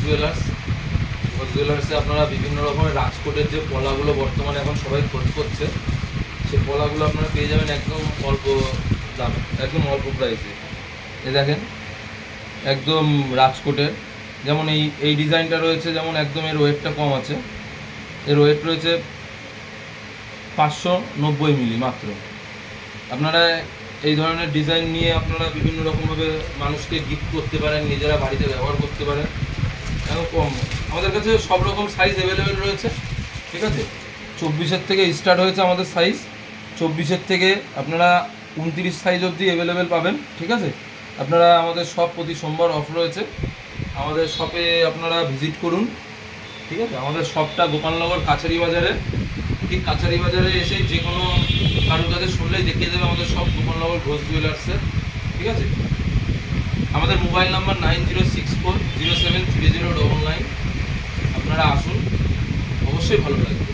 Jewellers. Ghosh জুয়েলার্সে আপনারা বিভিন্ন রকমের রাজকোটের যে পলাগুলো বর্তমানে এখন সবাই খোঁজ করছে, সেই পলাগুলো আপনারা পেয়ে যাবেন একদম অল্প দামে, একদম অল্প প্রাইসে। এ দেখেন একদম রাজকোটের, যেমন এই ডিজাইনটা রয়েছে, যেমন একদম এর ওয়েটটা কম আছে, এর ওয়েট রয়েছে 590 মিলি মাত্র। আপনারা এই ধরনের ডিজাইন নিয়ে আপনারা বিভিন্ন রকমভাবে মানুষকে গিফট করতে পারেন, নিজেরা বাড়িতে ব্যবহার করতে পারেন। এখন কম আমাদের কাছে সব রকম সাইজ অ্যাভেলেবেল রয়েছে, ঠিক আছে। 24-এর থেকে স্টার্ট হয়েছে আমাদের সাইজ, 24-এর থেকে আপনারা 29 সাইজ অবধি অ্যাভেলেবেল পাবেন, ঠিক আছে। আপনারা আমাদের শপ প্রতি সোমবার অফ রয়েছে, আমাদের শপে আপনারা ভিজিট করুন, ঠিক আছে। আমাদের শপটা গোপালনগর কাছারি বাজারে, ঠিক কাছারি বাজারে এসে যে কোনো কারোর কাছে শুনলেই দেখিয়ে দেবে আমাদের সব গোপালনগর ঘোষ জুয়েলার্সের, ঠিক আছে। আমাদের মোবাইল নাম্বার 9064073099। আপনারা আসুন, অবশ্যই ভালো লাগবে।